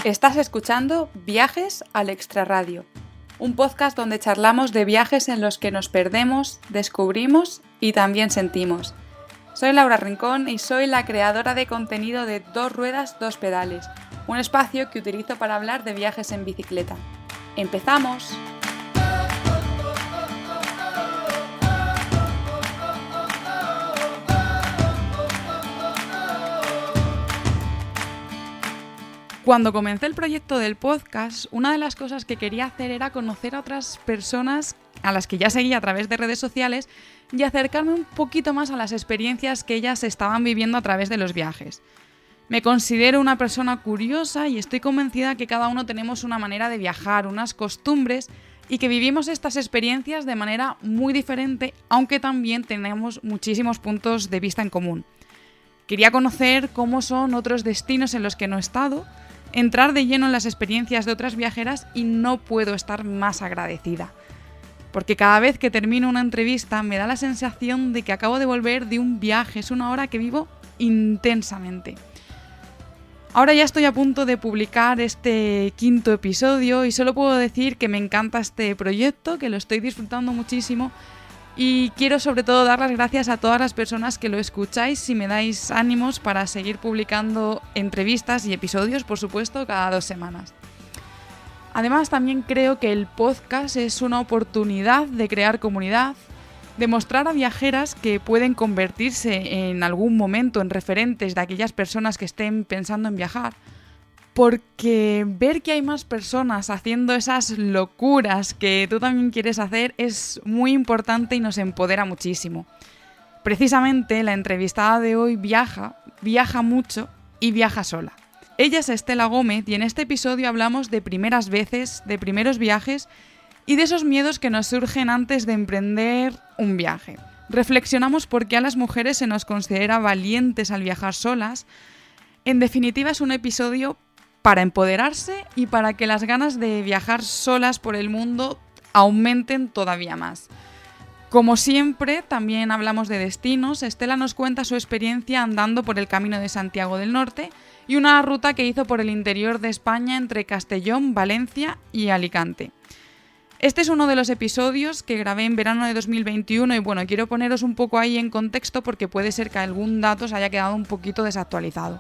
Estás escuchando Viajes al Extrarradio, un podcast donde charlamos de viajes en los que nos perdemos, descubrimos y también sentimos. Soy Laura Rincón y soy la creadora de contenido de Dos Ruedas, Dos Pedales, un espacio que utilizo para hablar de viajes en bicicleta. ¡Empezamos! Cuando comencé el proyecto del podcast, una de las cosas que quería hacer era conocer a otras personas a las que ya seguía a través de redes sociales y acercarme un poquito más a las experiencias que ellas estaban viviendo a través de los viajes. Me considero una persona curiosa y estoy convencida que cada uno tenemos una manera de viajar, unas costumbres y que vivimos estas experiencias de manera muy diferente, aunque también tenemos muchísimos puntos de vista en común. Quería conocer cómo son otros destinos en los que no he estado, entrar de lleno en las experiencias de otras viajeras y no puedo estar más agradecida. Porque cada vez que termino una entrevista me da la sensación de que acabo de volver de un viaje, es una hora que vivo intensamente. Ahora ya estoy a punto de publicar este 5º episodio y solo puedo decir que me encanta este proyecto, que lo estoy disfrutando muchísimo y quiero sobre todo dar las gracias a todas las personas que lo escucháis y me dais ánimos para seguir publicando entrevistas y episodios, por supuesto, cada 2 semanas. Además, también creo que el podcast es una oportunidad de crear comunidad, de mostrar a viajeras que pueden convertirse en algún momento en referentes de aquellas personas que estén pensando en viajar, porque ver que hay más personas haciendo esas locuras que tú también quieres hacer es muy importante y nos empodera muchísimo. Precisamente la entrevistada de hoy viaja mucho y viaja sola. Ella es Estela Gómez y en este episodio hablamos de primeras veces, de primeros viajes y de esos miedos que nos surgen antes de emprender un viaje. Reflexionamos por qué a las mujeres se nos considera valientes al viajar solas. En definitiva, es un episodio para empoderarse y para que las ganas de viajar solas por el mundo aumenten todavía más. Como siempre, también hablamos de destinos. Estela nos cuenta su experiencia andando por el Camino de Santiago del Norte y una ruta que hizo por el interior de España entre Castellón, Valencia y Alicante. Este es uno de los episodios que grabé en verano de 2021 y bueno, quiero poneros un poco ahí en contexto porque puede ser que algún dato se haya quedado un poquito desactualizado.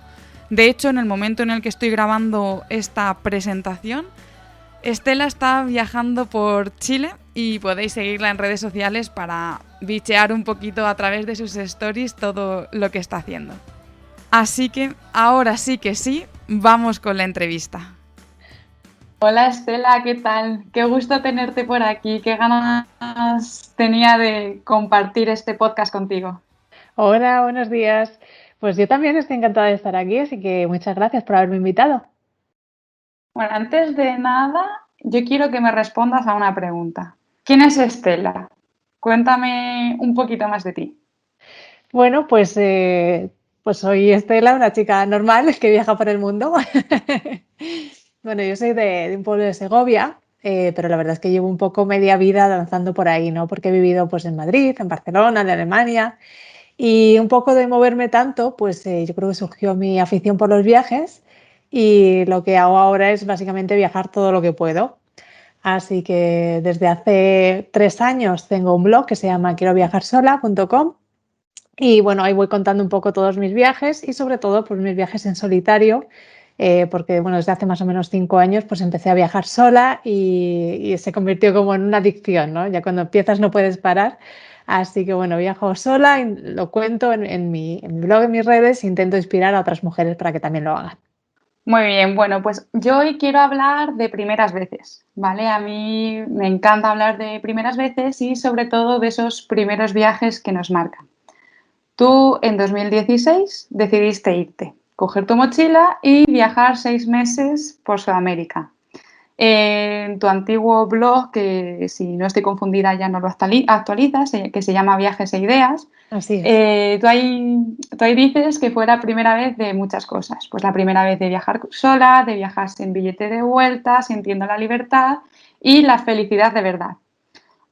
De hecho, en el momento en el que estoy grabando esta presentación, Estela está viajando por Chile y podéis seguirla en redes sociales para bichear un poquito a través de sus stories todo lo que está haciendo. Así que, ahora sí que sí, vamos con la entrevista. Hola Estela, ¿qué tal? Qué gusto tenerte por aquí, qué ganas tenía de compartir este podcast contigo. Hola, buenos días. Pues yo también estoy encantada de estar aquí, así que muchas gracias por haberme invitado. Bueno, antes de nada, yo quiero que me respondas a una pregunta. ¿Quién es Estela? Cuéntame un poquito más de ti. Bueno, pues soy Estela, una chica normal que viaja por el mundo. Bueno, yo soy de un pueblo de Segovia, pero la verdad es que llevo un poco media vida danzando por ahí, ¿no? Porque he vivido pues en Madrid, en Barcelona, en Alemania. Y un poco de moverme tanto, yo creo que surgió mi afición por los viajes y lo que hago ahora es básicamente viajar todo lo que puedo. Así que desde hace 3 años tengo un blog que se llama quieroviajarsola.com y bueno, ahí voy contando un poco todos mis viajes y sobre todo pues mis viajes en solitario, porque bueno, desde hace más o menos 5 años pues empecé a viajar sola y se convirtió como en una adicción, ¿no? Ya cuando empiezas no puedes parar. Así que bueno, viajo sola y lo cuento en mi blog, en mis redes, e intento inspirar a otras mujeres para que también lo hagan. Muy bien, bueno, pues yo hoy quiero hablar de primeras veces, ¿vale? A mí me encanta hablar de primeras veces y sobre todo de esos primeros viajes que nos marcan. Tú en 2016 decidiste irte, coger tu mochila y viajar 6 meses por Sudamérica. En tu antiguo blog, que si no estoy confundida ya no lo actualizas, que se llama Viajes e Ideas, Así es. tú ahí dices que fue la primera vez de muchas cosas. Pues la primera vez de viajar sola, de viajar sin billete de vuelta, sintiendo la libertad y la felicidad de verdad.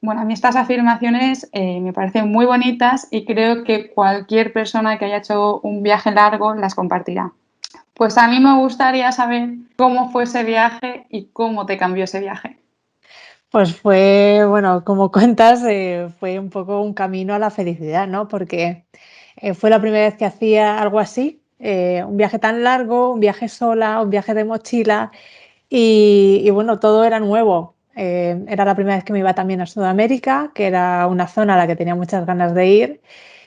Bueno, a mí estas afirmaciones me parecen muy bonitas y creo que cualquier persona que haya hecho un viaje largo las compartirá. Pues a mí me gustaría saber cómo fue ese viaje y cómo te cambió ese viaje. Pues fue, bueno, como cuentas, fue un poco un camino a la felicidad, ¿no? Porque fue la primera vez que hacía algo así, un viaje tan largo, un viaje sola, un viaje de mochila y bueno, todo era nuevo. Era la primera vez que me iba también a Sudamérica, que era una zona a la que tenía muchas ganas de ir.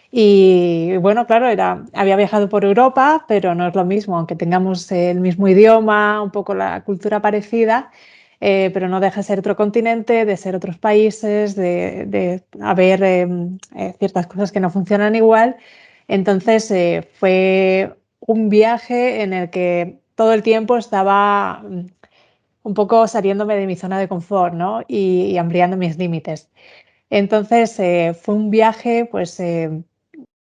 Y bueno, claro, había viajado por Europa, pero no es lo mismo, aunque tengamos el mismo idioma, un poco la cultura parecida, pero no deja de ser otro continente, de ser otros países, de haber ciertas cosas que no funcionan igual. Entonces fue un viaje en el que todo el tiempo estaba un poco saliéndome de mi zona de confort, ¿no? Y ampliando mis límites. Entonces fue un viaje, pues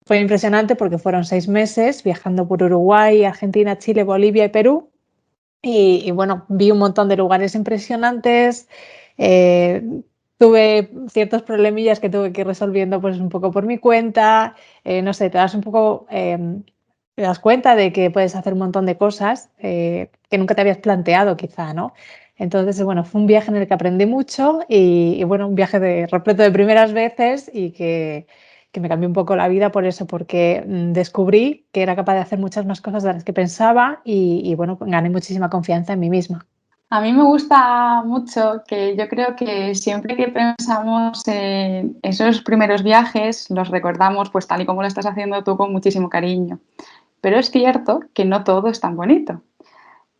fue impresionante porque fueron 6 meses viajando por Uruguay, Argentina, Chile, Bolivia y Perú. Bueno, vi un montón de lugares impresionantes. eh, Tuve ciertos problemillas que tuve que ir resolviendo pues un poco por mi cuenta. No sé, te das un poco, te das cuenta de que puedes hacer un montón de cosas que nunca te habías planteado quizá, ¿no? Entonces, bueno, fue un viaje en el que aprendí mucho y bueno, un viaje repleto de primeras veces y que me cambió un poco la vida por eso, porque descubrí que era capaz de hacer muchas más cosas de las que pensaba bueno, gané muchísima confianza en mí misma. A mí me gusta mucho que yo creo que siempre que pensamos en esos primeros viajes, los recordamos pues tal y como lo estás haciendo tú con muchísimo cariño. Pero es cierto que no todo es tan bonito.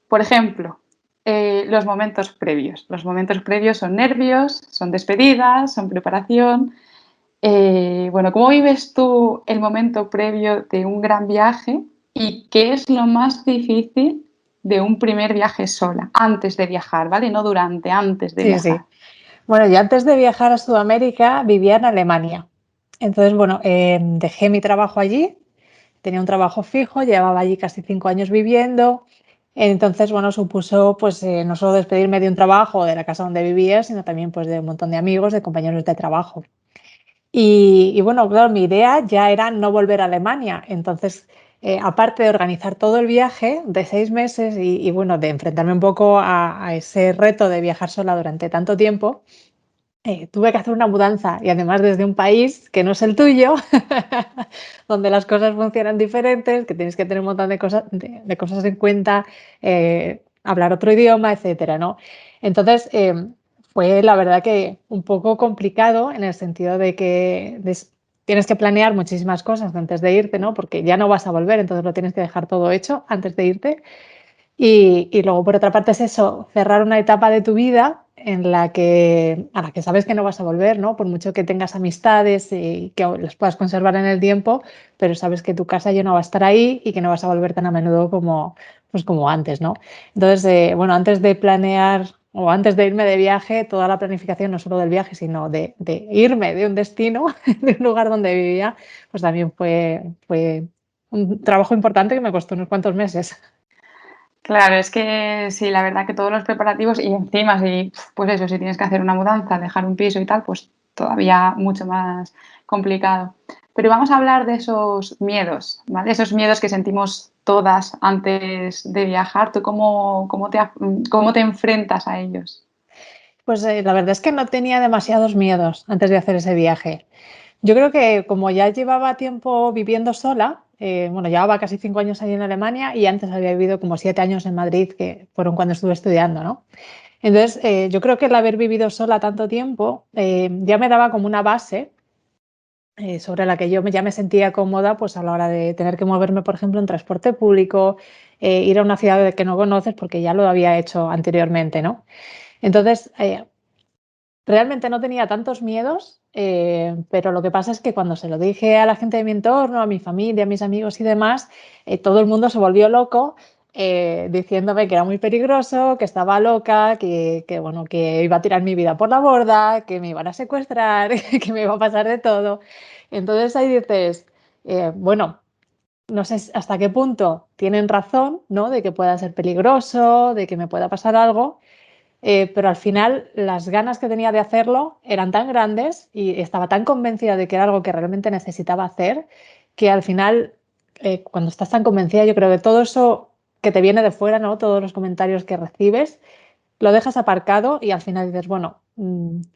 Por ejemplo, los momentos previos. Los momentos previos son nervios, son despedidas, son preparación. Bueno, ¿cómo vives tú el momento previo de un gran viaje y qué es lo más difícil de un primer viaje sola, antes de viajar, ¿vale? No durante, antes de Sí, viajar. sí. Bueno, yo antes de viajar a Sudamérica vivía en Alemania. Entonces, bueno, dejé mi trabajo allí, tenía un trabajo fijo, llevaba allí casi 5 años viviendo. Entonces, bueno, supuso pues no solo despedirme de un trabajo o de la casa donde vivía, sino también pues de un montón de amigos, de compañeros de trabajo. Bueno, claro, mi idea ya era no volver a Alemania. Entonces, aparte de organizar todo el viaje de 6 meses bueno, de enfrentarme un poco a ese reto de viajar sola durante tanto tiempo, tuve que hacer una mudanza y además desde un país que no es el tuyo, donde las cosas funcionan diferentes, que tienes que tener un montón de cosas en cuenta, hablar otro idioma, etcétera, ¿no? Entonces, fue la verdad que un poco complicado en el sentido de que tienes que planear muchísimas cosas antes de irte, ¿no? Porque ya no vas a volver, entonces lo tienes que dejar todo hecho antes de irte. Luego, por otra parte, es eso, cerrar una etapa de tu vida a la que sabes que no vas a volver, ¿no? Por mucho que tengas amistades y que las puedas conservar en el tiempo, pero sabes que tu casa ya no va a estar ahí y que no vas a volver tan a menudo pues como antes, ¿no? Entonces, bueno, antes de planear o antes de irme de viaje, toda la planificación, no solo del viaje, sino de irme de un destino, de un lugar donde vivía, pues también fue un trabajo importante que me costó unos cuantos meses. Claro, es que sí, la verdad que todos los preparativos y encima si, pues eso, si tienes que hacer una mudanza, dejar un piso y tal, pues todavía mucho más complicado. Pero vamos a hablar de esos miedos, ¿vale? Esos miedos que sentimos todas antes de viajar. ¿Tú cómo te enfrentas a ellos? Pues la verdad es que no tenía demasiados miedos antes de hacer ese viaje. Yo creo que como ya llevaba tiempo viviendo sola, bueno, llevaba casi 5 años ahí en Alemania y antes había vivido como 7 años en Madrid, que fueron cuando estuve estudiando, ¿no? Entonces, yo creo que el haber vivido sola tanto tiempo ya me daba como una base sobre la que ya me sentía cómoda pues a la hora de tener que moverme, por ejemplo, en transporte público, ir a una ciudad que no conoces porque ya lo había hecho anteriormente, ¿no? Entonces, realmente no tenía tantos miedos, pero lo que pasa es que cuando se lo dije a la gente de mi entorno, a mi familia, a mis amigos y demás, todo el mundo se volvió loco diciéndome que era muy peligroso, que estaba loca, bueno, que iba a tirar mi vida por la borda, que me iban a secuestrar, que me iba a pasar de todo. Entonces ahí dices, bueno, no sé hasta qué punto tienen razón, ¿no? De que pueda ser peligroso, de que me pueda pasar algo. Pero al final las ganas que tenía de hacerlo eran tan grandes y estaba tan convencida de que era algo que realmente necesitaba hacer, que al final, cuando estás tan convencida, yo creo que todo eso que te viene de fuera, ¿no? Todos los comentarios que recibes, lo dejas aparcado y al final dices, bueno,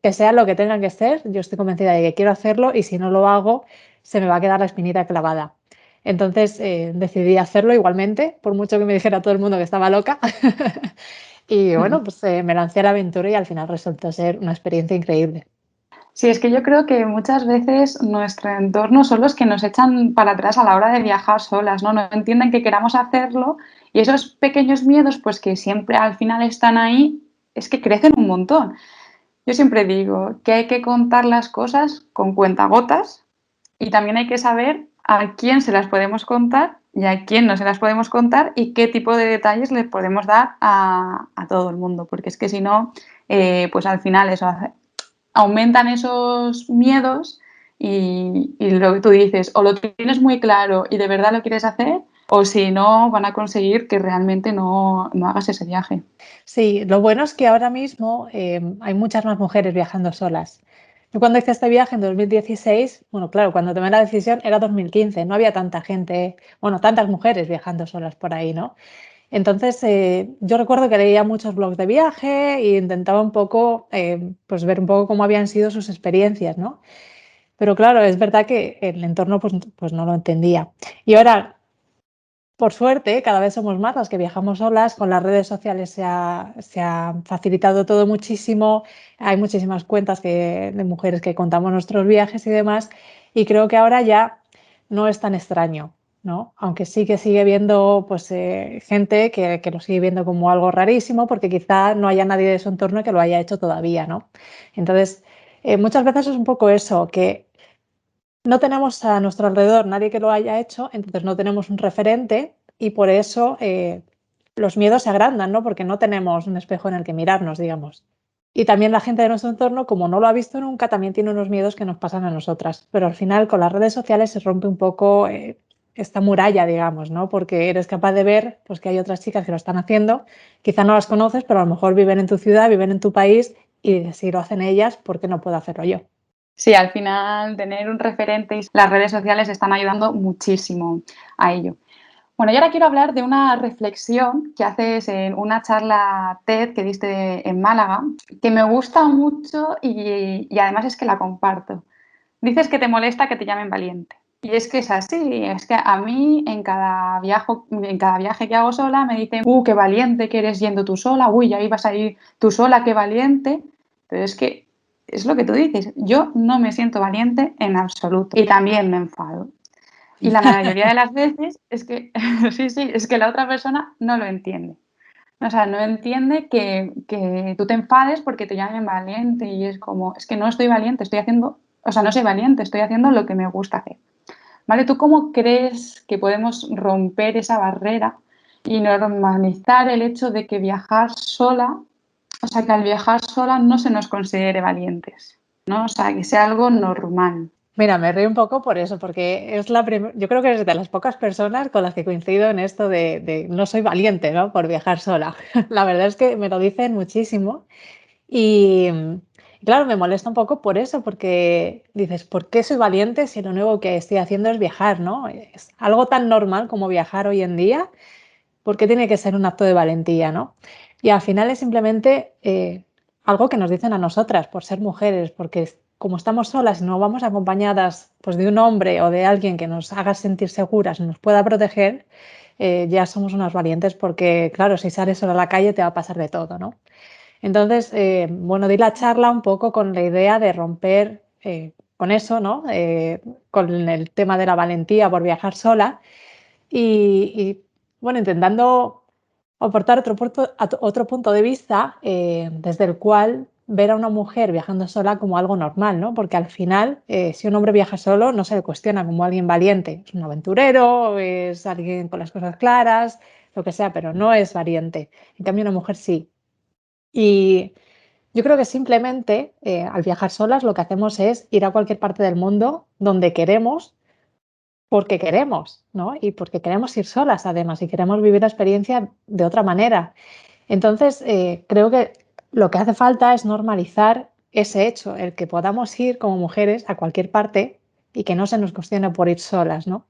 que sea lo que tenga que ser, yo estoy convencida de que quiero hacerlo y si no lo hago, se me va a quedar la espinita clavada. Entonces decidí hacerlo igualmente, por mucho que me dijera todo el mundo que estaba loca. Y bueno, pues me lancé a la aventura y al final resultó ser una experiencia increíble. Sí, es que yo creo que muchas veces nuestro entorno son los que nos echan para atrás a la hora de viajar solas, ¿no? No entienden que queramos hacerlo y esos pequeños miedos, pues que siempre al final están ahí, es que crecen un montón. Yo siempre digo que hay que contar las cosas con cuentagotas y también hay que saber a quién se las podemos contar y a quién no se las podemos contar y qué tipo de detalles le podemos dar a todo el mundo, porque es que si no, pues al final eso aumentan esos miedos y lo que tú dices, o lo tienes muy claro y de verdad lo quieres hacer, o si no, van a conseguir que realmente no hagas ese viaje. Sí, lo bueno es que ahora mismo hay muchas más mujeres viajando solas. Yo cuando hice este viaje en 2016, bueno, claro, cuando tomé la decisión era 2015, no había tanta gente, bueno, tantas mujeres viajando solas por ahí, ¿no? Entonces, yo recuerdo que leía muchos blogs de viaje e intentaba un poco, pues ver un poco cómo habían sido sus experiencias, ¿no? Pero claro, es verdad que el entorno pues no lo entendía. Y ahora, por suerte, cada vez somos más las que viajamos solas, con las redes sociales se ha facilitado todo muchísimo, hay muchísimas cuentas de mujeres que contamos nuestros viajes y demás, y creo que ahora ya no es tan extraño, ¿no? Aunque sí que sigue viendo pues, gente que lo sigue viendo como algo rarísimo, porque quizá no haya nadie de su entorno que lo haya hecho todavía, ¿no? Entonces, muchas veces es un poco eso, que no tenemos a nuestro alrededor nadie que lo haya hecho, entonces no tenemos un referente y por eso los miedos se agrandan, ¿no? Porque no tenemos un espejo en el que mirarnos, digamos. Y también la gente de nuestro entorno, como no lo ha visto nunca, también tiene unos miedos que nos pasan a nosotras. Pero al final con las redes sociales se rompe un poco esta muralla, digamos, ¿no? Porque eres capaz de ver pues, que hay otras chicas que lo están haciendo, quizá no las conoces, pero a lo mejor viven en tu ciudad, viven en tu país y si lo hacen ellas, ¿por qué no puedo hacerlo yo? Sí, al final tener un referente y las redes sociales están ayudando muchísimo a ello. Bueno, y ahora quiero hablar de una reflexión que haces en una charla TED que diste en Málaga, que me gusta mucho y además es que la comparto. Dices que te molesta que te llamen valiente. Y es que es así, es que a mí en cada viaje que hago sola me dicen, qué valiente que eres yendo tú sola, uy, ya ibas a ir tú sola, qué valiente. Pero es que es lo que tú dices, yo no me siento valiente en absoluto y también me enfado. Y la mayoría de las veces es que, sí, sí, es que la otra persona no lo entiende. O sea, no entiende que tú te enfades porque te llamen valiente y es como, es que no estoy valiente, estoy haciendo, o sea, no soy valiente, estoy haciendo lo que me gusta hacer. ¿Vale? ¿Tú cómo crees que podemos romper esa barrera y normalizar el hecho de que viajar sola, o sea, que al viajar sola no se nos considere valientes, ¿no? O sea, que sea algo normal. Mira, me río un poco por eso, porque es yo creo que eres de las pocas personas con las que coincido en esto de no soy valiente, ¿no? Por viajar sola. La verdad es que me lo dicen muchísimo y claro, me molesta un poco por eso, porque dices, ¿por qué soy valiente si lo único que estoy haciendo es viajar, ¿no? Es algo tan normal como viajar hoy en día, ¿por qué tiene que ser un acto de valentía, ¿no? Y al final es simplemente algo que nos dicen a nosotras por ser mujeres, porque como estamos solas y no vamos acompañadas pues, de un hombre o de alguien que nos haga sentir seguras, nos pueda proteger, ya somos unas valientes porque, claro, si sales sola a la calle te va a pasar de todo, ¿no? Entonces, bueno, di la charla un poco con la idea de romper con eso, ¿no? Con el tema de la valentía por viajar sola y, bueno, intentando aportar otro punto de vista desde el cual ver a una mujer viajando sola como algo normal, ¿no? Porque al final, si un hombre viaja solo, no se le cuestiona como alguien valiente. Es un aventurero, es alguien con las cosas claras, lo que sea, pero no es valiente. En cambio, una mujer sí. Y yo creo que simplemente al viajar solas lo que hacemos es ir a cualquier parte del mundo donde queremos porque queremos, ¿no? Y porque queremos ir solas, además, y queremos vivir la experiencia de otra manera. Entonces, creo que lo que hace falta es normalizar ese hecho, el que podamos ir como mujeres a cualquier parte y que no se nos cuestione por ir solas, ¿no?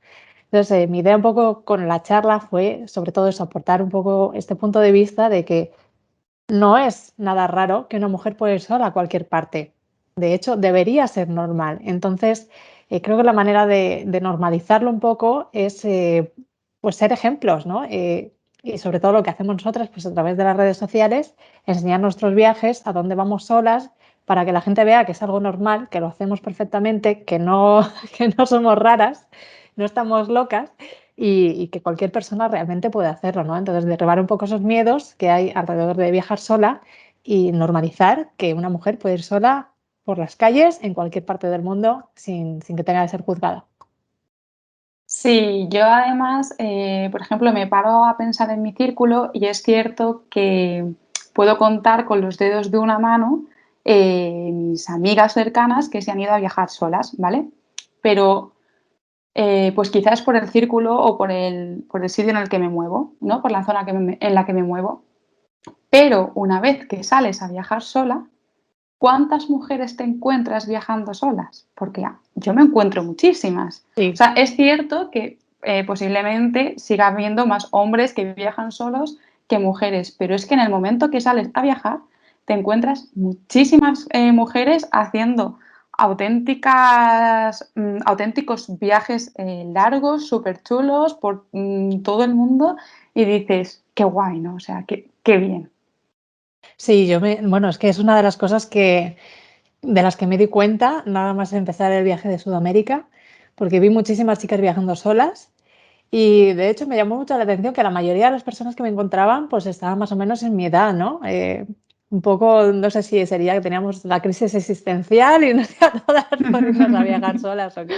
Entonces, mi idea un poco con la charla fue, sobre todo eso, aportar un poco este punto de vista de que no es nada raro que una mujer pueda ir sola a cualquier parte. De hecho, debería ser normal. Entonces, creo que la manera de normalizarlo un poco es pues ser ejemplos, ¿no? Y sobre todo lo que hacemos nosotras, pues a través de las redes sociales, enseñar nuestros viajes, a dónde vamos solas, para que la gente vea que es algo normal, que lo hacemos perfectamente, que no, que no somos raras, no estamos locas y que cualquier persona realmente puede hacerlo, ¿no? Entonces, derribar un poco esos miedos que hay alrededor de viajar sola y normalizar que una mujer puede ir sola por las calles en cualquier parte del mundo sin que tenga que ser juzgada. Sí, yo además, por ejemplo, me paro a pensar en mi círculo y es cierto que puedo contar con los dedos de una mano mis amigas cercanas que se han ido a viajar solas, ¿vale? Pero pues quizás por el círculo o por el sitio en el que me muevo, ¿no? Por la zona en la que me muevo. Pero una vez que sales a viajar sola, ¿cuántas mujeres te encuentras viajando solas? Porque yo me encuentro muchísimas. O Sí. sea, es cierto que posiblemente siga habiendo más hombres que viajan solos que mujeres, pero es que en el momento que sales a viajar te encuentras muchísimas mujeres haciendo auténticos viajes largos, súper chulos por todo el mundo y dices, qué guay, ¿no? O sea, qué bien. Sí, bueno, es que es una de las cosas de las que me di cuenta nada más empezar el viaje de Sudamérica, porque vi muchísimas chicas viajando solas y de hecho me llamó mucho la atención que la mayoría de las personas que me encontraban pues estaban más o menos en mi edad, ¿no? Un poco, no sé si sería que teníamos la crisis existencial y nos dio a todas por irnos a viajar solas o qué.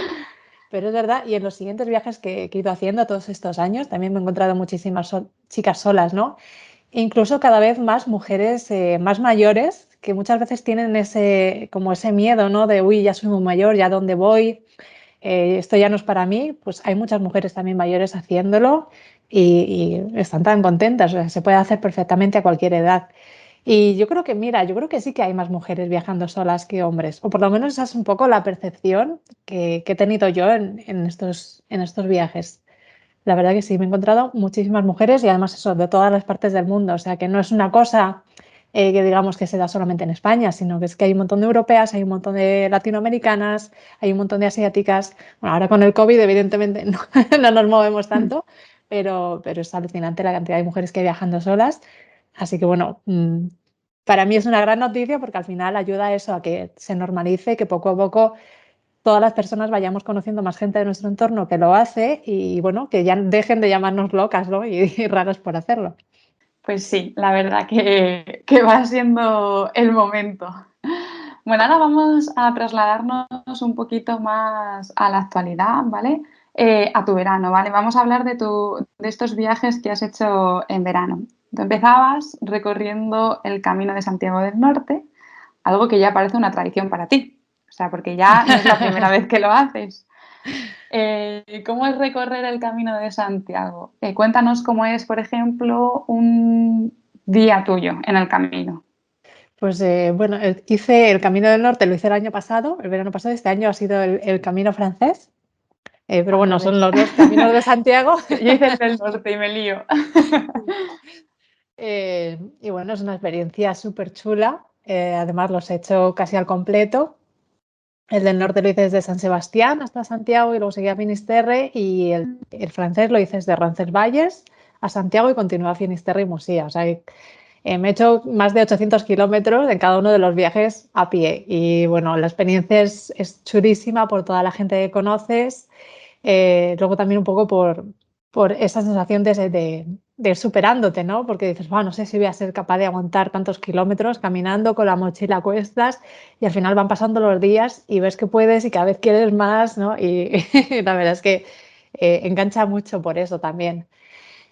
Pero es verdad, y en los siguientes viajes que he ido haciendo todos estos años, también me he encontrado muchísimas chicas solas, ¿no? E incluso cada vez más mujeres más mayores que muchas veces tienen como ese miedo, ¿no? De, uy, ya soy muy mayor, ¿ya dónde voy? Esto ya no es para mí. Pues hay muchas mujeres también mayores haciéndolo y están tan contentas. O sea, se puede hacer perfectamente a cualquier edad. Y yo creo que, mira, yo creo que sí que hay más mujeres viajando solas que hombres, o por lo menos esa es un poco la percepción que he tenido yo en estos viajes. La verdad que sí, me he encontrado muchísimas mujeres y además eso, de todas las partes del mundo. O sea, que no es una cosa que digamos que se da solamente en España, sino que es que hay un montón de europeas, hay un montón de latinoamericanas, hay un montón de asiáticas. Bueno, ahora con el COVID evidentemente no, no nos movemos tanto, pero es alucinante la cantidad de mujeres que hay viajando solas. Así que bueno, para mí es una gran noticia porque al final ayuda a eso, a que se normalice, que poco a poco todas las personas vayamos conociendo más gente de nuestro entorno que lo hace y bueno, que ya dejen de llamarnos locas, ¿no? y raras por hacerlo. Pues sí, la verdad que va siendo el momento. Bueno, ahora vamos a trasladarnos un poquito más a la actualidad, ¿vale? A tu verano, ¿vale? Vamos a hablar de estos viajes que has hecho en verano. Tú empezabas recorriendo el Camino de Santiago del Norte, algo que ya parece una tradición para ti, o sea, porque ya no es la primera vez que lo haces. ¿Cómo es recorrer el Camino de Santiago? Cuéntanos cómo es, por ejemplo, un día tuyo en el camino. Pues bueno, hice el Camino del Norte, lo hice el año pasado, el verano pasado, este año ha sido el Camino francés, pero Al bueno, son revés. los dos caminos de Santiago. Yo hice el del norte y me lío. Y bueno, es una experiencia súper chula, además los he hecho casi al completo. El del norte lo hice desde San Sebastián hasta Santiago y luego seguí a Finisterre y el francés lo hice desde Roncesvalles a Santiago y continué a Finisterre y Musía. O sea, me he hecho más de 800 kilómetros en cada uno de los viajes a pie y bueno, la experiencia es chulísima por toda la gente que conoces, luego también un poco por esa sensación de ir superándote, ¿no? Porque dices, no sé si voy a ser capaz de aguantar tantos kilómetros caminando con la mochila a cuestas y al final van pasando los días y ves que puedes y cada vez quieres más, ¿no? Y la verdad es que engancha mucho por eso también.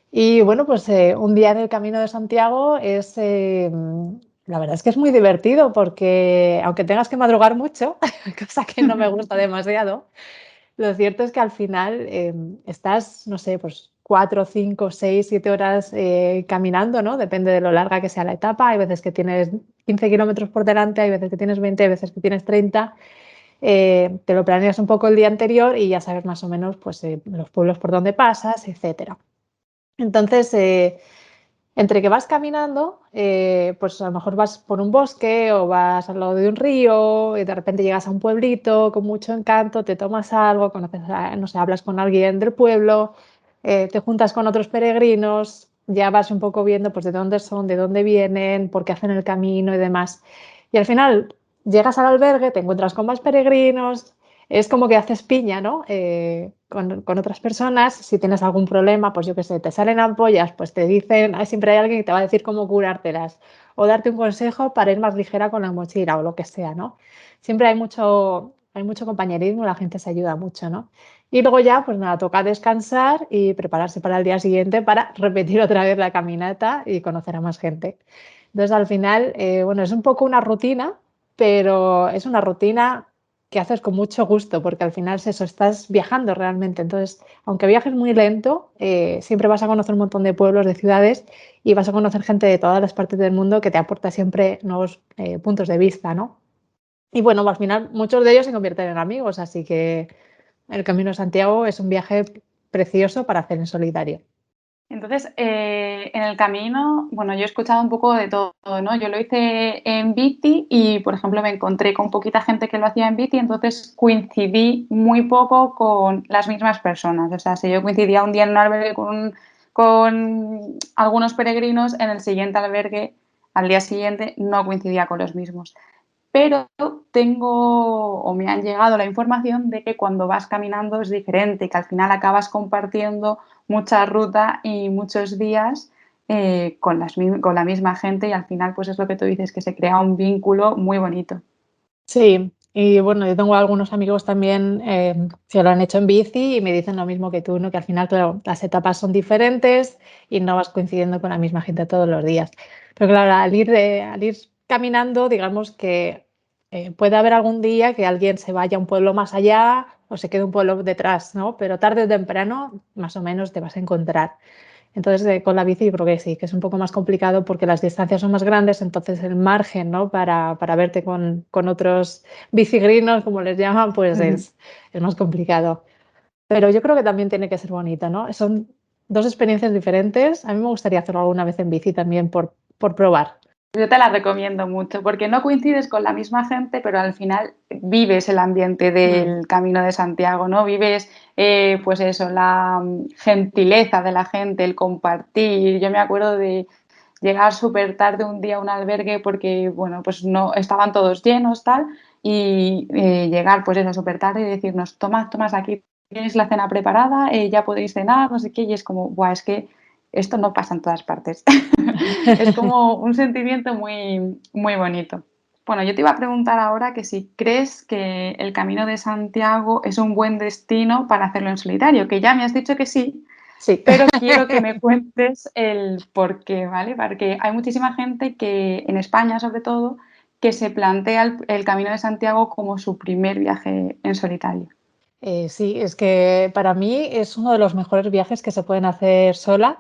Y bueno, pues un día en el Camino de Santiago la verdad es que es muy divertido porque aunque tengas que madrugar mucho, cosa que no me gusta demasiado, lo cierto es que al final estás, no sé, pues 4, 5, 6, 7 horas caminando, ¿no? Depende de lo larga que sea la etapa. Hay veces que tienes 15 kilómetros por delante, hay veces que tienes 20, hay veces que tienes 30. te lo planeas un poco el día anterior y ya sabes más o menos pues, los pueblos por donde pasas, etcétera. Entonces, entre que vas caminando, pues a lo mejor vas por un bosque o vas al lado de un río y de repente llegas a un pueblito con mucho encanto, te tomas algo, conoces no sé, hablas con alguien del pueblo, te juntas con otros peregrinos, ya vas un poco viendo pues de dónde son, de dónde vienen, por qué hacen el camino y demás. Y al final llegas al albergue, te encuentras con más peregrinos, es como que haces piña, ¿no? Con otras personas, si tienes algún problema, pues yo qué sé, te salen ampollas, pues te dicen, siempre hay alguien que te va a decir cómo curártelas o darte un consejo para ir más ligera con la mochila o lo que sea, ¿no? Siempre hay mucho compañerismo, la gente se ayuda mucho, ¿no? Y luego ya, pues nada, toca descansar y prepararse para el día siguiente para repetir otra vez la caminata y conocer a más gente. Entonces, al final, bueno, es un poco una rutina, pero es una rutina que haces con mucho gusto, porque al final es eso, estás viajando realmente. Entonces, aunque viajes muy lento, siempre vas a conocer un montón de pueblos, de ciudades, y vas a conocer gente de todas las partes del mundo que te aporta siempre nuevos puntos de vista, ¿no? Y bueno, al final muchos de ellos se convierten en amigos, así que el Camino de Santiago es un viaje precioso para hacer en solitario. Entonces, en el camino, bueno, yo he escuchado un poco de todo, ¿no? Yo lo hice en bici y, por ejemplo, me encontré con poquita gente que lo hacía en bici, entonces coincidí muy poco con las mismas personas. O sea, si yo coincidía un día en un albergue con algunos peregrinos, en el siguiente albergue, al día siguiente, no coincidía con los mismos. Pero tengo o me han llegado la información de que cuando vas caminando es diferente, que al final acabas compartiendo mucha ruta y muchos días con la misma gente y al final pues es lo que tú dices, que se crea un vínculo muy bonito. Sí, y bueno, yo tengo algunos amigos también que lo han hecho en bici y me dicen lo mismo que tú, ¿no? Que al final, claro, las etapas son diferentes y no vas coincidiendo con la misma gente todos los días. Pero claro, al ir caminando, digamos que puede haber algún día que alguien se vaya a un pueblo más allá o se quede un pueblo detrás, ¿no? Pero tarde o temprano, más o menos, te vas a encontrar. Entonces, con la bici yo creo que sí, que es un poco más complicado porque las distancias son más grandes, entonces el margen, ¿no? Para verte con otros bicigrinos, como les llaman, pues es más complicado. Pero yo creo que también tiene que ser bonito, ¿no? Son dos experiencias diferentes. A mí me gustaría hacerlo alguna vez en bici también por probar. Yo te la recomiendo mucho porque no coincides con la misma gente, pero al final vives el ambiente Mm. del Camino de Santiago, ¿no? Vives, pues eso, la gentileza de la gente, el compartir. Yo me acuerdo de llegar súper tarde un día a un albergue porque, bueno, pues no estaban todos llenos, tal, y llegar, pues eso, súper tarde y decirnos, tomas aquí, tienes la cena preparada, ya podéis cenar, no sé qué, y es como, guau, es que esto no pasa en todas partes. Es como un sentimiento muy, muy bonito. Bueno, yo te iba a preguntar ahora que si crees que el Camino de Santiago es un buen destino para hacerlo en solitario, que ya me has dicho que sí, Sí. pero quiero que me cuentes el por qué, ¿vale? Porque hay muchísima gente que, en España sobre todo, que se plantea el Camino de Santiago como su primer viaje en solitario. Sí, es que para mí es uno de los mejores viajes que se pueden hacer sola.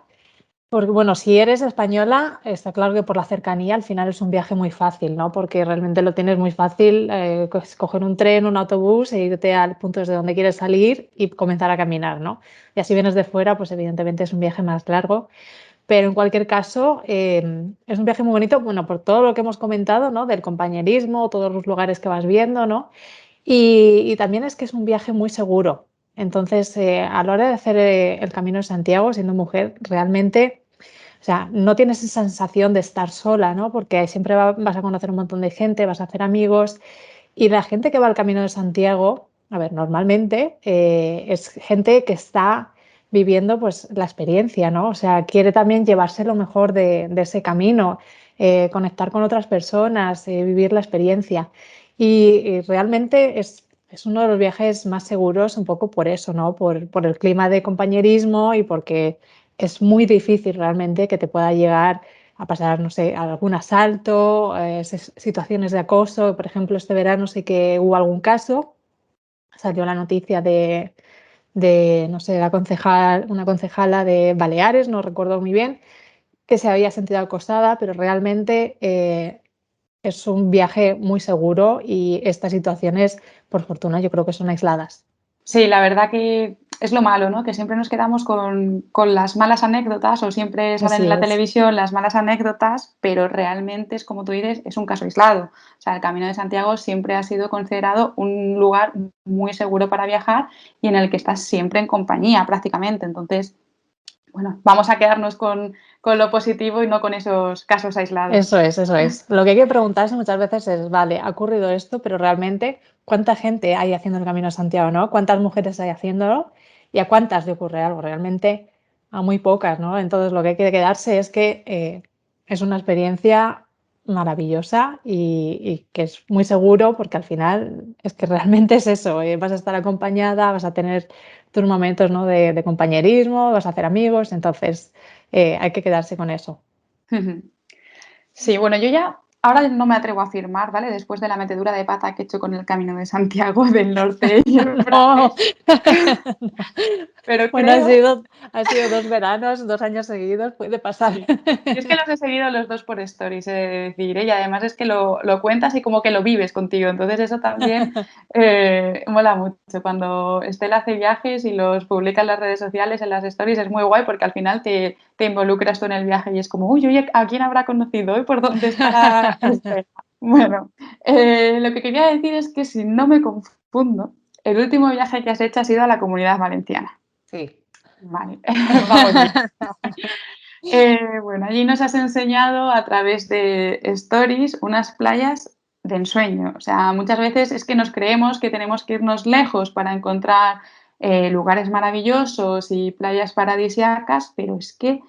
Porque, bueno, si eres española, está claro que por la cercanía al final es un viaje muy fácil, ¿no? Porque realmente lo tienes muy fácil, coger un tren, un autobús e irte al punto desde donde quieres salir y comenzar a caminar, ¿no? Y así vienes de fuera, pues evidentemente es un viaje más largo. Pero en cualquier caso, es un viaje muy bonito, bueno, por todo lo que hemos comentado, ¿no? Del compañerismo, todos los lugares que vas viendo, ¿no? Y también es que es un viaje muy seguro. Entonces, a la hora de hacer el Camino de Santiago, siendo mujer, realmente, o sea, no tienes esa sensación de estar sola, ¿no? Porque siempre vas a conocer un montón de gente, vas a hacer amigos. Y la gente que va al Camino de Santiago, a ver, normalmente es gente que está viviendo pues la experiencia, ¿no? O sea, quiere también llevarse lo mejor de ese camino, conectar con otras personas, vivir la experiencia. Y realmente es uno de los viajes más seguros un poco por eso, ¿no? Por el clima de compañerismo y porque es muy difícil realmente que te pueda llegar a pasar, no sé, algún asalto, situaciones de acoso. Por ejemplo, este verano sé que hubo algún caso, salió la noticia no sé, una concejala de Baleares, no recuerdo muy bien, que se había sentido acosada, pero realmente es un viaje muy seguro y estas situaciones, por fortuna, yo creo que son aisladas. Sí, la verdad que es lo malo, ¿no? Que siempre nos quedamos con las malas anécdotas o siempre salen Así en la es. televisión las malas anécdotas, pero realmente es como tú dices, es un caso aislado. O sea, el Camino de Santiago siempre ha sido considerado un lugar muy seguro para viajar y en el que estás siempre en compañía prácticamente. Entonces, bueno, vamos a quedarnos con lo positivo y no con esos casos aislados. Eso es, eso es. Lo que hay que preguntarse muchas veces es, vale, ha ocurrido esto, pero realmente, ¿cuánta gente hay haciendo el Camino de Santiago, ¿no? ¿Cuántas mujeres hay haciéndolo? ¿Y a cuántas le ocurre algo? Realmente a muy pocas, ¿no? Entonces lo que hay que quedarse es que es una experiencia maravillosa y que es muy seguro porque al final es que realmente es eso, vas a estar acompañada, vas a tener tus momentos, ¿no? de compañerismo, vas a hacer amigos, entonces hay que quedarse con eso. Sí, bueno, yo ya ahora no me atrevo a afirmar, ¿vale? Después de la metedura de pata que he hecho con el Camino de Santiago del Norte y el No. francés, pero Bueno, creo, ha sido 2 veranos, 2 años seguidos, puede pasar. sí. Yo es que los he seguido los dos por stories, he de decir, ¿eh? Y además es que lo cuentas y como que lo vives contigo, entonces eso también mola mucho. Cuando Estela hace viajes y los publica en las redes sociales, en las stories, es muy guay porque al final te involucras tú en el viaje y es como, uy, oye, ¿a quién habrá conocido hoy? ¿Por dónde estará Estela? Bueno, lo que quería decir es que si no me confundo, el último viaje que has hecho ha sido a la Comunidad Valenciana. Sí. Vale, vamos bien. Bueno, allí nos has enseñado a través de stories unas playas de ensueño. O sea, muchas veces es que nos creemos que tenemos que irnos lejos para encontrar lugares maravillosos y playas paradisíacas, pero es que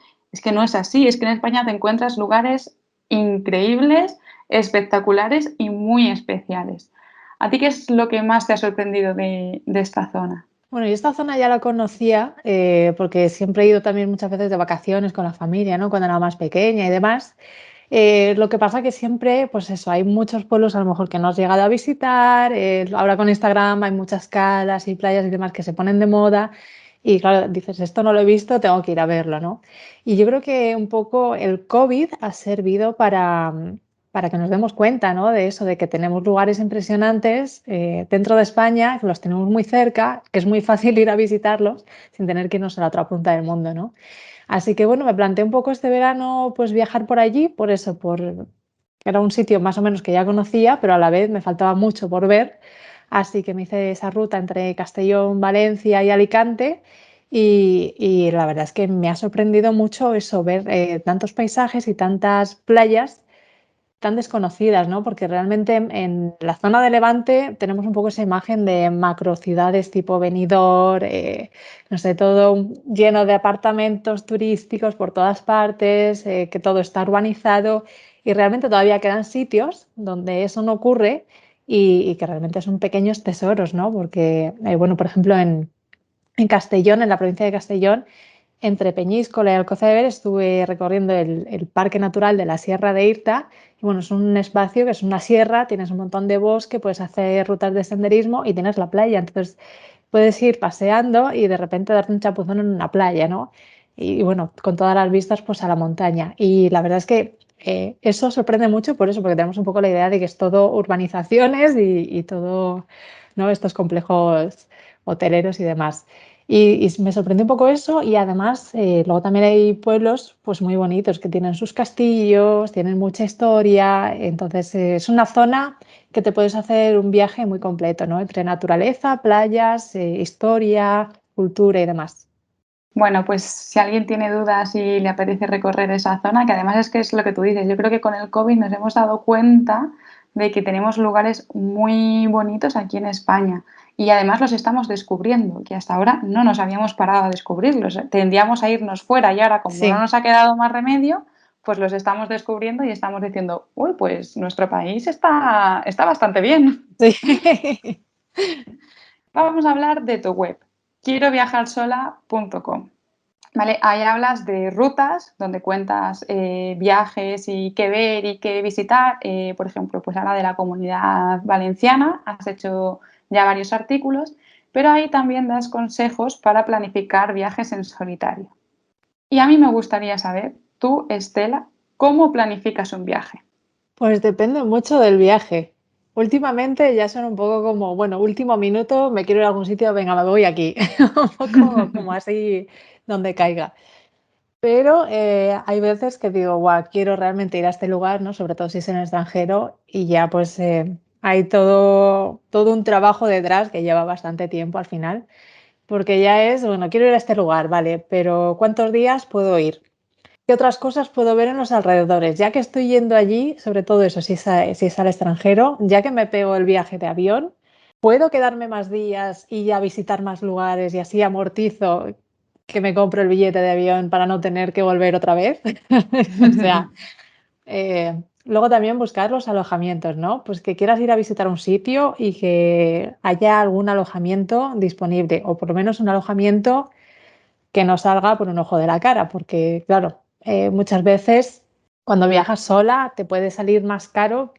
no es así. Es que en España te encuentras lugares increíbles, espectaculares y muy especiales. ¿A ti qué es lo que más te ha sorprendido de esta zona? Bueno, y esta zona ya la conocía porque siempre he ido también muchas veces de vacaciones con la familia, ¿no? Cuando era más pequeña y demás. Lo que pasa que siempre, pues eso, hay muchos pueblos a lo mejor que no has llegado a visitar. Ahora con Instagram hay muchas calas y playas y demás que se ponen de moda. Y claro, dices, esto no lo he visto, tengo que ir a verlo, ¿no? Y yo creo que un poco el COVID ha servido para que nos demos cuenta, ¿no? De eso, de que tenemos lugares impresionantes dentro de España, que los tenemos muy cerca, que es muy fácil ir a visitarlos sin tener que irnos a la otra punta del mundo, ¿no? Así que bueno, me planteé un poco este verano pues viajar por allí, por eso, era un sitio más o menos que ya conocía, pero a la vez me faltaba mucho por ver. Así que me hice esa ruta entre Castellón, Valencia y Alicante. Y la verdad es que me ha sorprendido mucho eso, ver tantos paisajes y tantas playas tan desconocidas, ¿no? Porque realmente en la zona de Levante tenemos un poco esa imagen de macrociudades tipo Benidorm, no sé, todo lleno de apartamentos turísticos por todas partes, que todo está urbanizado y realmente todavía quedan sitios donde eso no ocurre y que realmente son pequeños tesoros, ¿no? Porque, bueno, por ejemplo, en Castellón, en la provincia de Castellón, entre Peñíscola y Alcocer estuve recorriendo el Parque Natural de la Sierra de Irta. Y bueno, es un espacio que es una sierra, tienes un montón de bosque, puedes hacer rutas de senderismo y tienes la playa. Entonces puedes ir paseando y de repente darte un chapuzón en una playa, ¿no? Y bueno, con todas las vistas pues a la montaña. Y la verdad es que eso sorprende mucho por eso, porque tenemos un poco la idea de que es todo urbanizaciones y todo, ¿no? Estos complejos hoteleros y demás. Y me sorprendió un poco eso y además luego también hay pueblos pues muy bonitos que tienen sus castillos, tienen mucha historia, entonces es una zona que te puedes hacer un viaje muy completo, ¿no? Entre naturaleza, playas, historia, cultura y demás. Bueno, pues si alguien tiene dudas y le apetece recorrer esa zona, que además es que es lo que tú dices, yo creo que con el COVID nos hemos dado cuenta de que tenemos lugares muy bonitos aquí en España y además los estamos descubriendo, que hasta ahora no nos habíamos parado a descubrirlos. Tendíamos a irnos fuera y ahora como no Sí, nos ha quedado más remedio, pues los estamos descubriendo y estamos diciendo, uy, pues nuestro país está bastante bien. sí. Vamos a hablar de tu web, quieroviajarsola.com. Vale, ahí hablas de rutas donde cuentas viajes y qué ver y qué visitar. Por ejemplo, pues ahora de la Comunidad Valenciana has hecho ya varios artículos, pero ahí también das consejos para planificar viajes en solitario. Y a mí me gustaría saber, tú, Estela, ¿cómo planificas un viaje? Pues depende mucho del viaje. Últimamente ya son un poco como, bueno, último minuto, me quiero ir a algún sitio, venga, me voy aquí. Un poco como así donde caiga. Pero hay veces que digo, guau, quiero realmente ir a este lugar, ¿no? Sobre todo si es en el extranjero y ya pues hay todo un trabajo detrás que lleva bastante tiempo al final, porque ya es, bueno, quiero ir a este lugar, vale, pero ¿cuántos días puedo ir? ¿Qué otras cosas puedo ver en los alrededores? Ya que estoy yendo allí, sobre todo eso, si es al extranjero, ya que me pego el viaje de avión, ¿puedo quedarme más días y ya visitar más lugares y así amortizo que me compro el billete de avión para no tener que volver otra vez? O sea, luego también buscar los alojamientos, ¿no? Pues que quieras ir a visitar un sitio y que haya algún alojamiento disponible, o por lo menos un alojamiento que no salga por un ojo de la cara, porque claro, muchas veces cuando viajas sola te puede salir más caro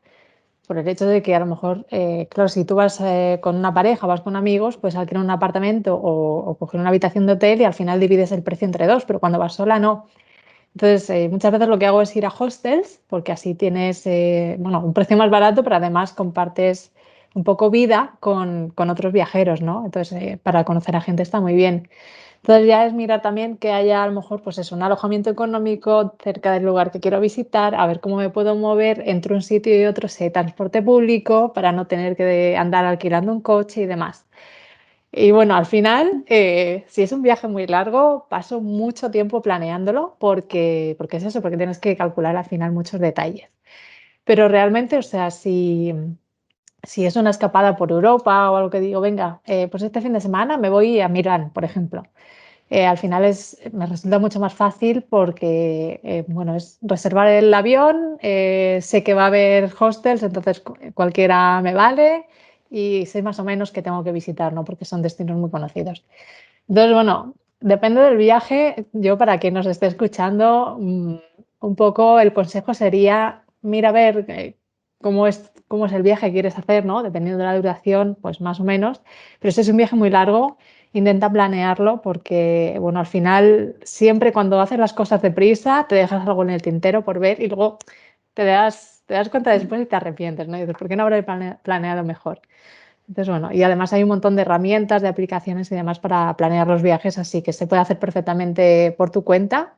por el hecho de que a lo mejor, claro, si tú vas con una pareja, vas con amigos, pues alquilar un apartamento o coger una habitación de hotel y al final divides el precio entre dos, pero cuando vas sola no. Entonces, muchas veces lo que hago es ir a hostels, porque así tienes, bueno, un precio más barato, pero además compartes un poco vida con otros viajeros, ¿no? Entonces, para conocer a gente está muy bien. Entonces ya es mirar también que haya a lo mejor pues eso, un alojamiento económico cerca del lugar que quiero visitar, a ver cómo me puedo mover entre un sitio y otro, si hay transporte público, para no tener que andar alquilando un coche y demás. Y bueno, al final, si es un viaje muy largo, paso mucho tiempo planeándolo porque es eso, porque tienes que calcular al final muchos detalles. Pero realmente, o sea, si es una escapada por Europa o algo que digo, venga, pues este fin de semana me voy a Milán, por ejemplo. Al final me resulta mucho más fácil porque, bueno, es reservar el avión, sé que va a haber hostels, entonces cualquiera me vale y sé más o menos que tengo que visitar, ¿no? Porque son destinos muy conocidos. Entonces, bueno, depende del viaje. Yo, para quien nos esté escuchando, un poco el consejo sería, mira a ver cómo es el viaje que quieres hacer, ¿no? Dependiendo de la duración, pues más o menos. Pero si es un viaje muy largo, intenta planearlo porque, bueno, al final, siempre cuando haces las cosas deprisa, te dejas algo en el tintero por ver y luego te das cuenta después y te arrepientes, ¿no? Y dices, ¿por qué no habré planeado mejor? Entonces, bueno, y además hay un montón de herramientas, de aplicaciones y demás para planear los viajes, así que se puede hacer perfectamente por tu cuenta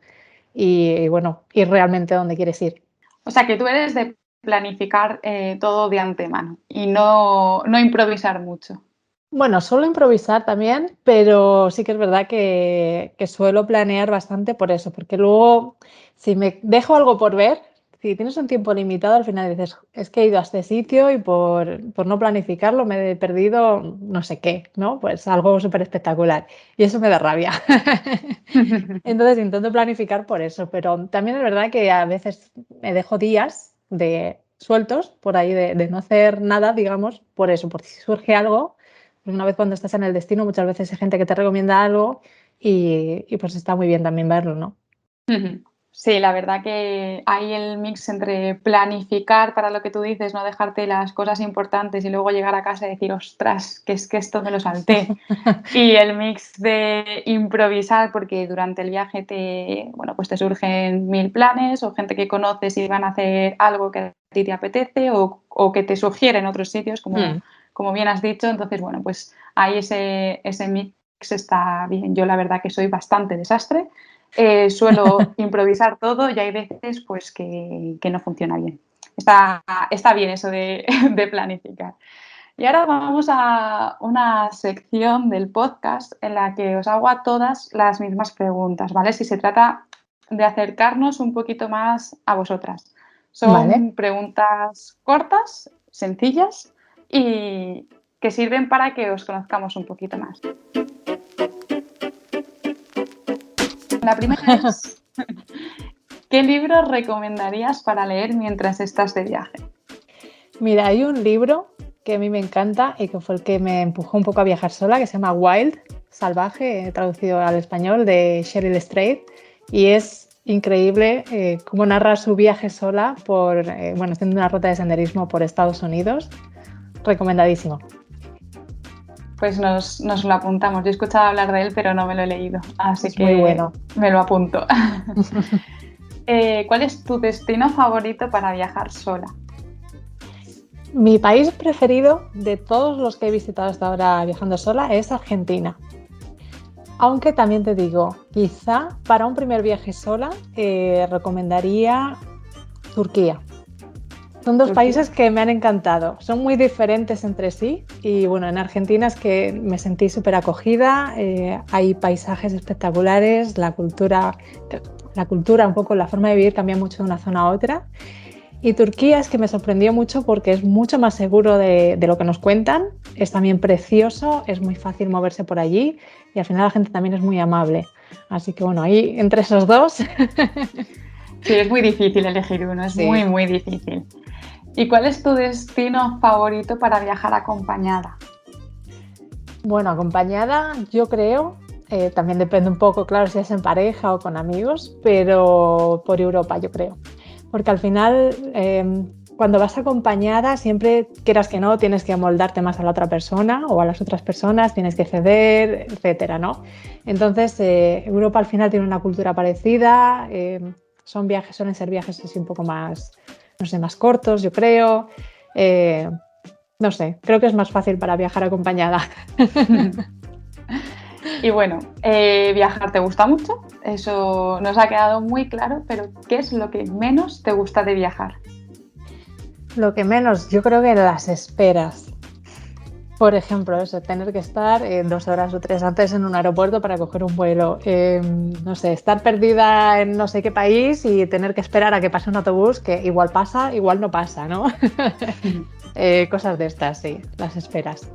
y bueno, ir realmente a donde quieres ir. O sea, que tú eres de planificar todo de antemano y no improvisar mucho. Bueno, suelo improvisar también, pero sí que es verdad que suelo planear bastante por eso, porque luego si me dejo algo por ver, si tienes un tiempo limitado, al final dices, es que he ido a este sitio y por no planificarlo me he perdido no sé qué, ¿no? Pues algo súper espectacular y eso me da rabia. Entonces intento planificar por eso, pero también es verdad que a veces me dejo días de sueltos por ahí de no hacer nada, digamos, por eso, por si surge algo. Pues una vez cuando estás en el destino, muchas veces hay gente que te recomienda algo y pues está muy bien también verlo, ¿no? Sí, la verdad que hay el mix entre planificar para lo que tú dices, no dejarte las cosas importantes y luego llegar a casa y decir, ostras, que es que esto me lo salté. Y el mix de improvisar, porque durante el viaje bueno, pues te surgen mil planes o gente que conoces y van a hacer algo que a ti te apetece o que te sugieren otros sitios, como bien has dicho. Entonces, bueno, pues ahí ese mix está bien. Yo la verdad que soy bastante desastre. Suelo improvisar todo y hay veces pues que no funciona bien. Está bien eso de planificar. Y ahora vamos a una sección del podcast en la que os hago a todas las mismas preguntas, ¿vale? Si se trata de acercarnos un poquito más a vosotras. Vale. Son preguntas cortas, sencillas y que sirven para que os conozcamos un poquito más. La primera es, ¿qué libro recomendarías para leer mientras estás de viaje? Mira, hay un libro que a mí me encanta y que fue el que me empujó un poco a viajar sola, que se llama Wild, Salvaje, traducido al español, de Cheryl Strayed, y es increíble cómo narra su viaje sola bueno, haciendo una ruta de senderismo por Estados Unidos. Recomendadísimo. Pues nos lo apuntamos. Yo he escuchado hablar de él, pero no me lo he leído, así Es que muy bueno. me lo apunto. ¿Cuál es tu destino favorito para viajar sola? Mi país preferido de todos los que he visitado hasta ahora viajando sola es Argentina. Aunque también te digo, quizá para un primer viaje sola recomendaría Turquía. Son dos Turquía. países que me han encantado. Son muy diferentes entre sí y bueno, en Argentina es que me sentí súper acogida. Hay paisajes espectaculares, la cultura, un poco la forma de vivir cambia mucho de una zona a otra. Y Turquía es que me sorprendió mucho porque es mucho más seguro de lo que nos cuentan. Es también precioso, es muy fácil moverse por allí y al final la gente también es muy amable. Así que bueno, ahí entre esos dos, Sí, es muy difícil elegir uno, es sí. muy, muy difícil. ¿Y cuál es tu destino favorito para viajar acompañada? Bueno, acompañada, yo creo, también depende un poco, claro, si es en pareja o con amigos, pero por Europa, yo creo. Porque al final, cuando vas acompañada, siempre, quieras que no, tienes que amoldarte más a la otra persona o a las otras personas, tienes que ceder, etcétera, ¿no? Entonces, Europa al final tiene una cultura parecida, suelen ser viajes así un poco más, no sé, más cortos, yo creo. Eh, no sé, creo que es más fácil para viajar acompañada. Y bueno, viajar te gusta mucho, eso nos ha quedado muy claro, pero ¿qué es lo que menos te gusta de viajar? Lo que menos, yo creo que las esperas. Por ejemplo, eso, tener que estar 2 horas o 3 antes en un aeropuerto para coger un vuelo. No sé, estar perdida en no sé qué país y tener que esperar a que pase un autobús que igual pasa, igual no pasa, ¿no? Cosas de estas, sí, las esperas.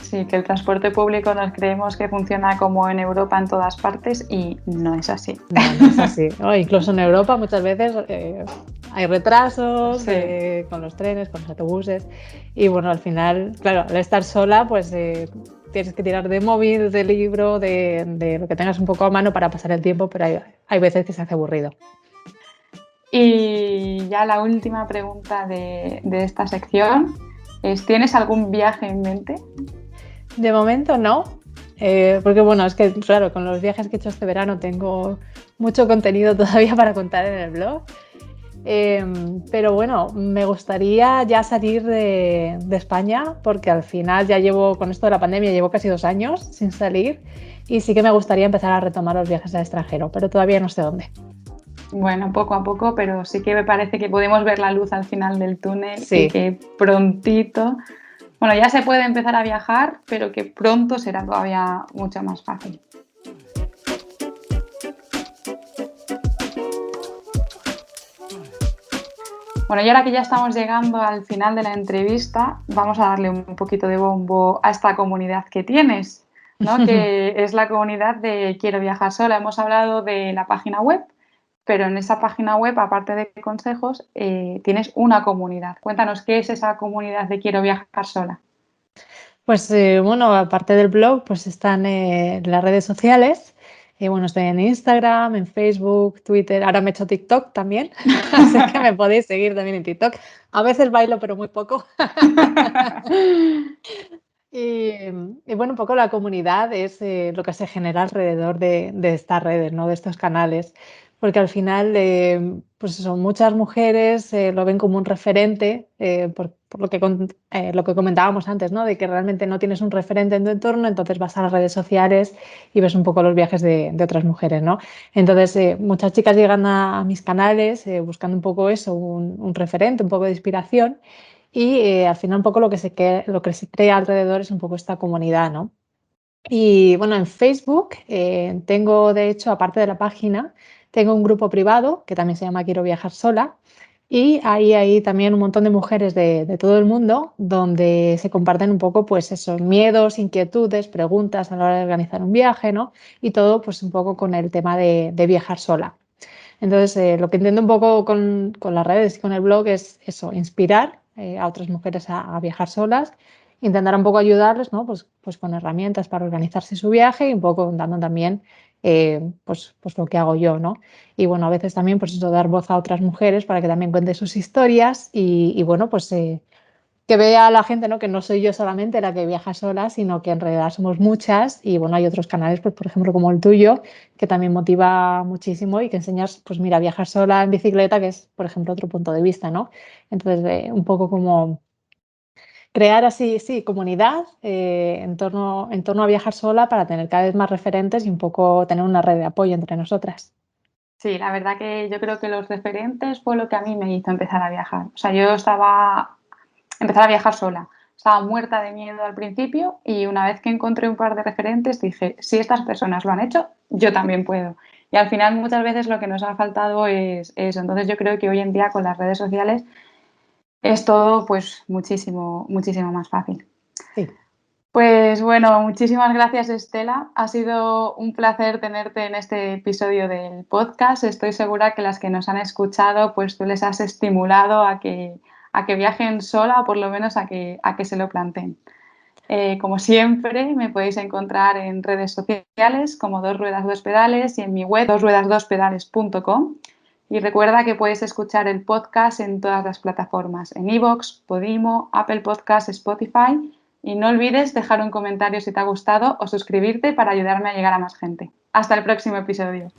Sí, que el transporte público nos creemos que funciona como en Europa en todas partes y no es así. No, no es así. ¿No? Incluso en Europa muchas veces hay retrasos Sí. con los trenes, con los autobuses. Y bueno, al final, claro, al estar sola, pues tienes que tirar de móvil, de libro, de lo que tengas un poco a mano para pasar el tiempo, pero hay veces que se hace aburrido. Y ya la última pregunta de esta sección es, ¿tienes algún viaje en mente? De momento no, porque bueno, es que claro, con los viajes que he hecho este verano tengo mucho contenido todavía para contar en el blog. Pero bueno, me gustaría ya salir de España porque al final ya llevo, con esto de la pandemia, llevo casi 2 años sin salir y sí que me gustaría empezar a retomar los viajes al extranjero, pero todavía no sé dónde. Bueno, poco a poco, pero sí que me parece que podemos ver la luz al final del túnel y Sí, que prontito, bueno, ya se puede empezar a viajar, pero que pronto será todavía mucho más fácil. Bueno, y ahora que ya estamos llegando al final de la entrevista, vamos a darle un poquito de bombo a esta comunidad que tienes, ¿no? Que es la comunidad de Quiero viajar sola. Hemos hablado de la página web, pero en esa página web, aparte de consejos, tienes una comunidad. Cuéntanos, ¿qué es esa comunidad de Quiero viajar sola? pues bueno, aparte del blog, pues están las redes sociales. Bueno, estoy en Instagram, en Facebook, Twitter, ahora me he hecho TikTok también, así que me podéis seguir también en TikTok. A veces bailo, pero muy poco. Y, y bueno, un poco la comunidad es lo que se genera alrededor de estas redes, ¿no? De estos canales, porque al final, pues eso, muchas mujeres lo ven como un referente, por lo que comentábamos antes, ¿no? De que realmente no tienes un referente en tu entorno, entonces vas a las redes sociales y ves un poco los viajes de otras mujeres, ¿no? Entonces, muchas chicas llegan a mis canales buscando un poco eso, un referente, un poco de inspiración. Y al final un poco lo que se crea alrededor es un poco esta comunidad, ¿no? Y bueno, en Facebook tengo, de hecho, aparte de la página, tengo un grupo privado que también se llama Quiero viajar sola. Y ahí hay también un montón de mujeres de todo el mundo donde se comparten un poco, pues esos miedos, inquietudes, preguntas a la hora de organizar un viaje, ¿no? Y todo, pues un poco con el tema de viajar sola. Entonces, lo que intento un poco con las redes y con el blog es eso, inspirar a otras mujeres a viajar solas, intentar un poco ayudarles, ¿no? Pues con herramientas para organizarse su viaje y un poco dando también pues lo que hago yo, ¿no? Y bueno, a veces también pues eso, dar voz a otras mujeres para que también cuenten sus historias y bueno, pues que vea a la gente, ¿no? Que no soy yo solamente la que viaja sola, sino que en realidad somos muchas y bueno, hay otros canales, pues por ejemplo como el tuyo, que también motiva muchísimo y que enseñas, pues mira, viajar sola en bicicleta, que es, por ejemplo, otro punto de vista, ¿no? Entonces, un poco como crear así, sí, comunidad en torno a viajar sola para tener cada vez más referentes y un poco tener una red de apoyo entre nosotras. Sí, la verdad que yo creo que los referentes fue lo que a mí me hizo empezar a viajar. O sea, empezar a viajar sola. Estaba muerta de miedo al principio y una vez que encontré un par de referentes dije, si estas personas lo han hecho, yo también puedo. Y al final muchas veces lo que nos ha faltado es eso. Entonces yo creo que hoy en día con las redes sociales es todo pues muchísimo, muchísimo más fácil. Sí. Pues bueno, muchísimas gracias Estela. Ha sido un placer tenerte en este episodio del podcast. Estoy segura que las que nos han escuchado, pues tú les has estimulado a que viajen sola o por lo menos a que se lo planteen. Como siempre, me podéis encontrar en redes sociales como Dos Ruedas Dos Pedales y en mi web dosruedasdospedales.com. Y recuerda que puedes escuchar el podcast en todas las plataformas, en iVoox, Podimo, Apple Podcasts, Spotify. Y no olvides dejar un comentario si te ha gustado o suscribirte para ayudarme a llegar a más gente. Hasta el próximo episodio.